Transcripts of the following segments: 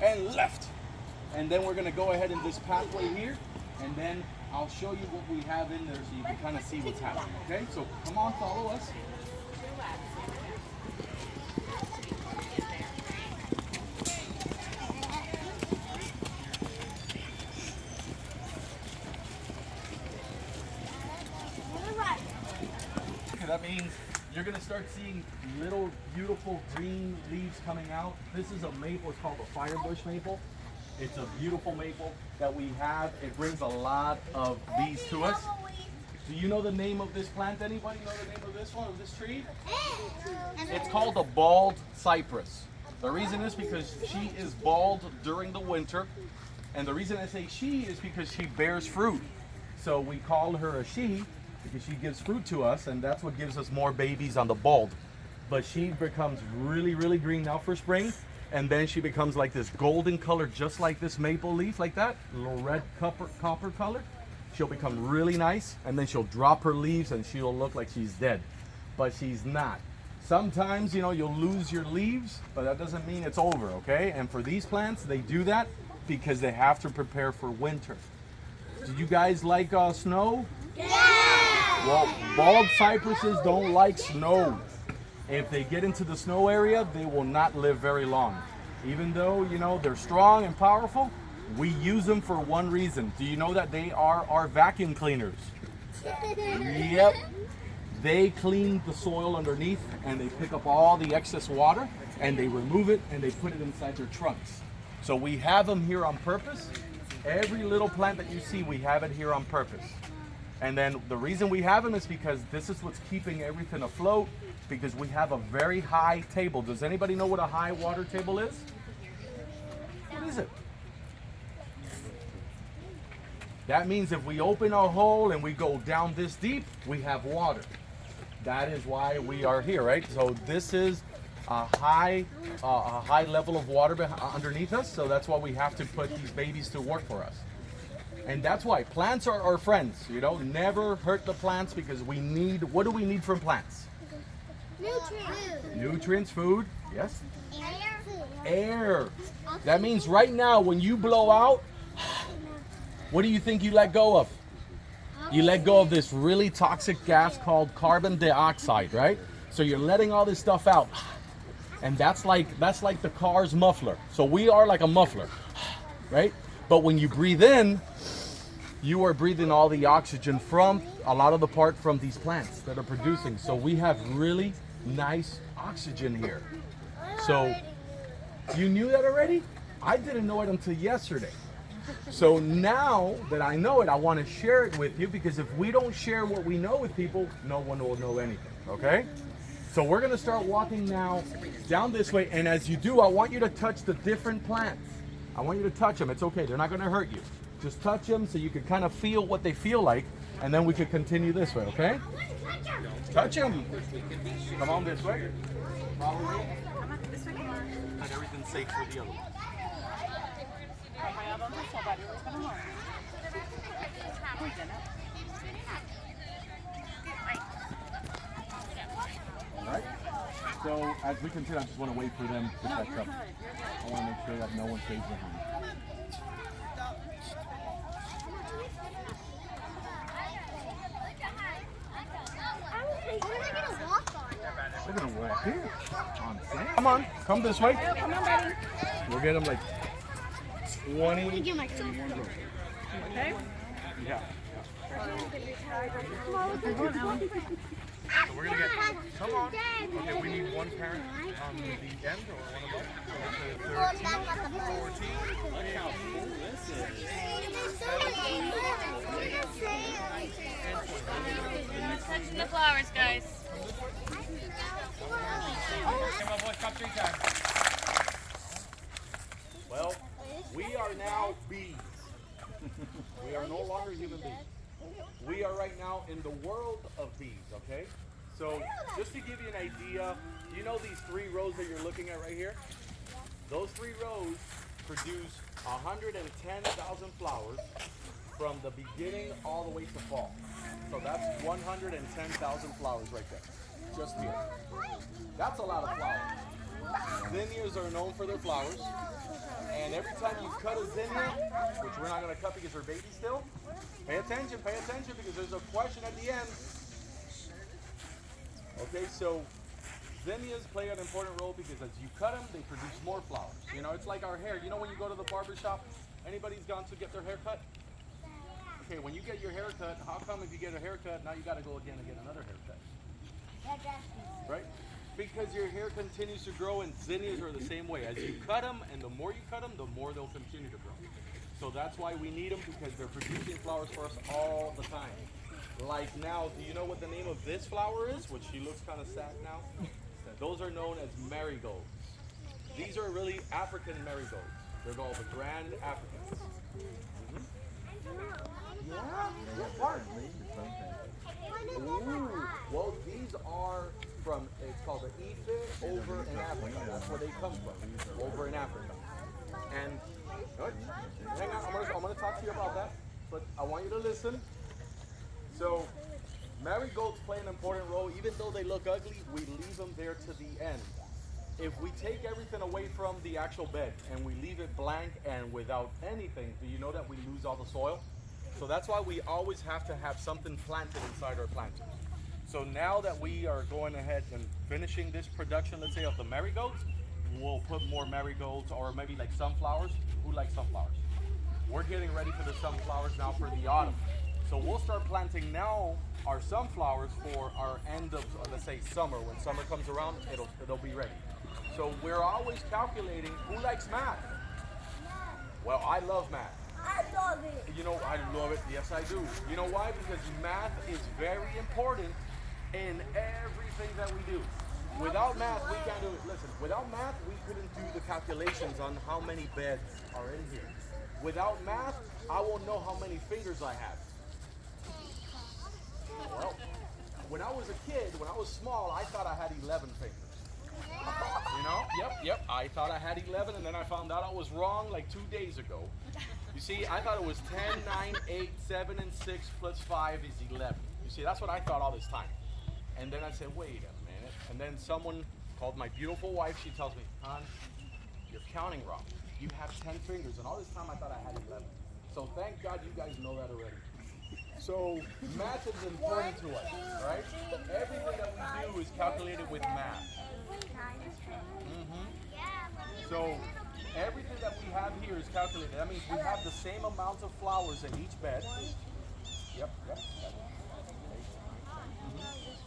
and left. And then we're gonna go ahead in this pathway here, and then I'll show you what we have in there so you can kind of see what's happening, okay? So come on, follow us. That means you're gonna start seeing little beautiful green leaves coming out. This is a maple, it's called a firebush maple. It's a beautiful maple that we have. It brings a lot of bees to us. Do you know the name of this plant? Anybody know the name of this one, of this tree? It's called a bald cypress. The reason is because she is bald during the winter. And the reason I say she is because she bears fruit. So we call her a she because she gives fruit to us, and that's what gives us more babies on the bulb. But she becomes really, really green now for spring, and then she becomes like this golden color, just like this maple leaf, like that, a little red copper color. She'll become really nice, and then she'll drop her leaves, and she'll look like she's dead, but she's not. Sometimes, you know, you'll lose your leaves, but that doesn't mean it's over, okay? And for these plants, they do that because they have to prepare for winter. Do you guys like snow? Yeah! Well, bald cypresses don't like snow. If they get into the snow area, they will not live very long. Even though, you know, they're strong and powerful, we use them for one reason. Do you know that they are our vacuum cleaners? Yep. They clean the soil underneath, and they pick up all the excess water, and they remove it, and they put it inside their trunks. So we have them here on purpose. Every little plant that you see, we have it here on purpose. And then the reason we have them is because this is what's keeping everything afloat, because we have a very high table. Does anybody know what a high water table is? What is it? That means if we open a hole and we go down this deep, we have water. That is why we are here, right? So this is a high level of water underneath us, so that's why we have to put these babies to work for us. And that's why plants are our friends. You know, never hurt the plants, because we need, what do we need from plants? Nutrients. Nutrients, food, yes? Air. Air. That means right now when you blow out, what do you think you let go of? You let go of this really toxic gas called carbon dioxide, right? So you're letting all this stuff out. And that's like the car's muffler. So we are like a muffler, right? But when you breathe in, you are breathing all the oxygen from a lot of the part from these plants that are producing. So we have really nice oxygen here. So you knew that already? I didn't know it until yesterday. So now that I know it, I want to share it with you, because if we don't share what we know with people, no one will know anything, okay? So we're going to start walking now down this way, and as you do, I want you to touch the different plants. I want you to touch them. It's okay. They're not going to hurt you. Just touch them so you can kind of feel what they feel like, and then we can continue this way, okay? Touch them. Come on this way. Follow me. And everything's safe for the other one. All right. So as we continue, I just want to wait for them to catch up. I want to make sure that no one stays behind. They're gonna walk here on sand. Come on, come this way. Come on, buddy. We'll get them like 20. Let me get my phone. Okay. Yeah. So we're gonna get. Come on. Okay, we need one parent on the end, or one of us. So 13, 14. Look how cool this is. Touching the flowers, guys. Well, we are now bees. We are no longer human beings. We are right now in the world of bees, okay? So just to give you an idea, you know these 3 rows that you're looking at right here? Those 3 rows produce 110,000 flowers from the beginning all the way to fall. So that's 110,000 flowers right there, just here. That's a lot of flowers. Zinnias are known for their flowers, and And every time you cut a zinnia, which we're not going to cut because they're baby still, pay attention because there's a question at the end. Okay, so zinnias play an important role because as you cut them, they produce more flowers. You know, it's like our hair. You know when you go to the barber shop, anybody's gone to get their hair cut? Okay, when you get your hair cut, how come if you get a haircut, now you got to go again and get another haircut? Right? Because your hair continues to grow, and zinnias are the same way. As you cut them, and the more you cut them, the more they'll continue to grow. So that's why we need them, because they're producing flowers for us all the time. Like now, do you know what the name of this flower is? Which she looks kind of sad now. Those are known as marigolds. These are really African marigolds. They're called the Grand Africans. Yeah? What part? Ooh. Well, these are from, it's called the Ife over in Africa. That's where they come from, over in Africa. And, good. Hang on, I'm gonna talk to you about that, but I want you to listen. So, marigolds play an important role. Even though they look ugly, we leave them there to the end. If we take everything away from the actual bed and we leave it blank and without anything, do you know that we lose all the soil? So that's why we always have to have something planted inside our planters. So now that we are going ahead and finishing this production, let's say of the marigolds, we'll put more marigolds or maybe like sunflowers. Who likes sunflowers? We're getting ready for the sunflowers now for the autumn. So we'll start planting now our sunflowers for our end of, let's say, summer. When summer comes around, it'll be ready. So we're always calculating. Who likes math? Well, I love math. I love it. You know, I love it. Yes, I do. You know why? Because math is very important in everything that we do. Without math, we can't do it. Listen, without math, we couldn't do the calculations on how many beds are in here. Without math, I won't know how many fingers I have. Well, when I was a kid, when I was small, I thought I had 11 fingers. You know? Yep. I thought I had 11, and then I found out I was wrong like 2 days ago. You see, I thought it was 10, 9, 8, 7, and 6 plus 5 is 11. You see, that's what I thought all this time. And then I said, wait a minute. And then someone called my beautiful wife. She tells me, hon, you're counting wrong. You have 10 fingers. And all this time I thought I had 11. So thank God you guys know that already. So math is important to us, right? Everything that we do is calculated with math. So everything that we have here is calculated. That means we have the same amount of flowers in each bed. Yep.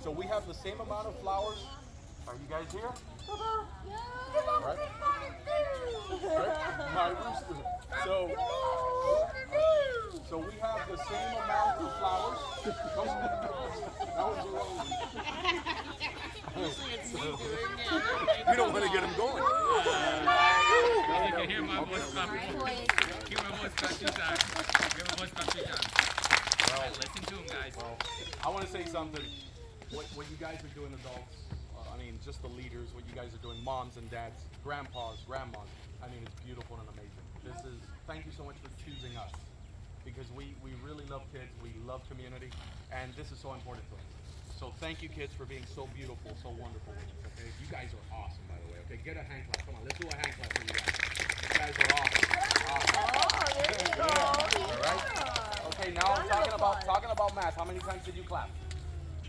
So we have the same amount of flowers. Are you guys here? Right? My rooster. So we have the same amount of flowers. That was your own. We don't want to get them going. You can hear my voice crack. Hear my voice crack 2 times. Hear my voice crack 3 times. Well, listen to him, guys. Well, I want to say something. What you guys are doing, adults, I mean, just the leaders, what you guys are doing, moms and dads, grandpas, grandmas, I mean, it's beautiful and amazing. Thank you so much for choosing us, because we really love kids, we love community, and this is so important to us. So thank you, kids, for being so beautiful, so wonderful with us, okay? You guys are awesome, by the way, okay? Get a hand clap. Come on, let's do a hand clap for you guys. You guys are awesome. All right? Okay, now I'm talking about math. How many times did you clap?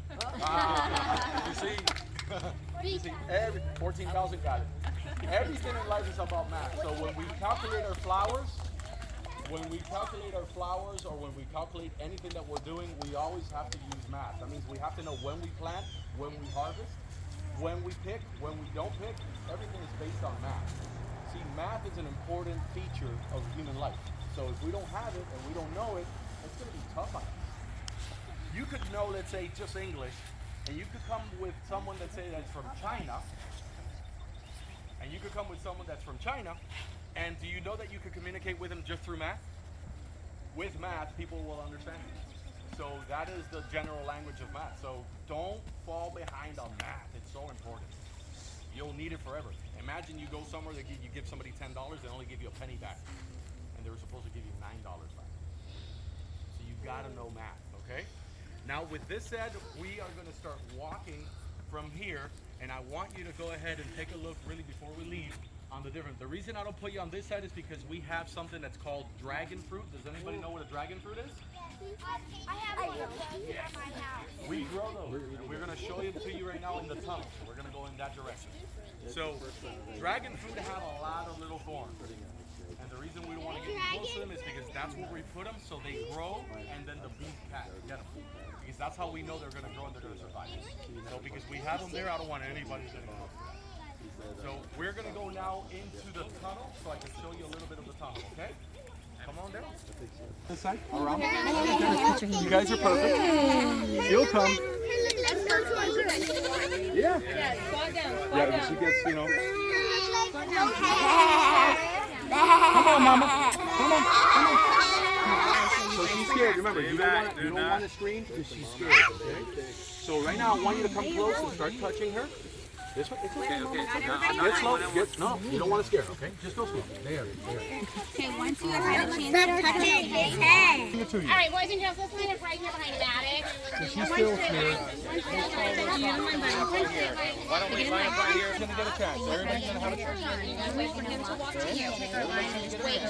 You see? 14,000 got it. Everything in life is about math. So when we calculate our flowers, or when we calculate anything that we're doing, we always have to use math. That means we have to know when we plant, when we harvest, when we pick, when we don't pick. Everything is based on math. See, math is an important feature of human life. So if we don't have it and we don't know it, it's going to be tough on us. You could know, let's say, just English, and you could come with someone, let's say, that's from China, and you could come with someone that's from China, and do you know that you could communicate with them just through math? With math, people will understand you. So that is the general language of math. So don't fall behind on math. It's so important. You'll need it forever. Imagine you go somewhere that you give somebody $10, they only give you a penny back, and they were supposed to give you $9 back. So you gotta know math, okay? Now with this said, we are going to start walking from here, and I want you to go ahead and take a look really before we leave on the different. The reason I don't put you on this side is because we have something that's called dragon fruit. Does anybody know what a dragon fruit is? I have one of those at my house. We grow those, and we're going to show it to you right now in the tunnel. We're going to go in that direction. So, dragon fruit have a lot of little thorns. And the reason we don't want to get close to them is because that's where we put them, so they grow, and then the bees get them. Because that's how we know they're going to grow and they're going to survive. So, because we have them there, I don't want anybody getting close to that. So, we're going to go now into the tunnel, so I can show you a little bit of the tunnel, okay? Come on down. This side, around. You guys are perfect. You'll come. Let's go to our room. Yeah. Squat down. Yeah, but she gets, you know. Come on, Mama. Come on. So she's scared. Remember, you don't want to scream because she's scared. Okay? So right now, I want you to come close and start touching her. This way. It's okay. Get slow. No, you don't want to scare her. Okay? Just go slow. There. Okay, once you have had a chance to touch his Give it to you. All right, boys and girls, let's line up right here behind Maddie. She's still scared. Why don't we line up right here? She's gonna get a chance. Everybody's gonna have a chance. Wait for him to walk to you. Take our line. Wait,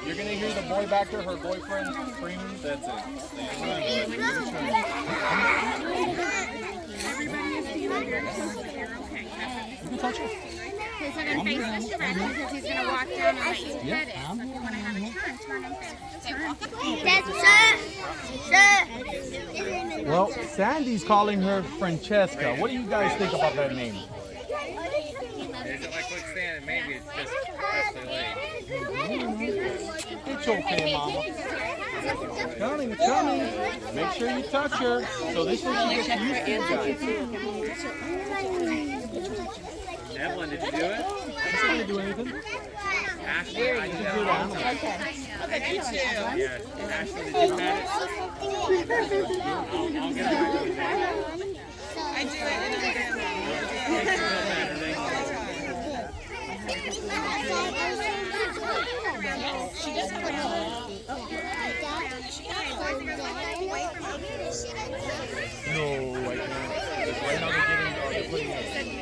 You're gonna hear the boy back there, her boyfriend screaming. That's it. You can touch her. He's not gonna face this direction because he's gonna walk down and let you pet it. So if you wanna have a turn him face. Well, Sandy's calling her Francesca. What do you guys think about that name? Is it like quicksand? Maybe it's just especially late. It's okay, Mama. It's coming. Make sure you touch her. So this way she gets used to you guys. Evelyn, did you do it? I'm not gonna do anything. Ashley, I did it. Yes. Ashley, did you pat it? I'll get it. I do it and she doesn't want No, I can't. Right now they're putting it.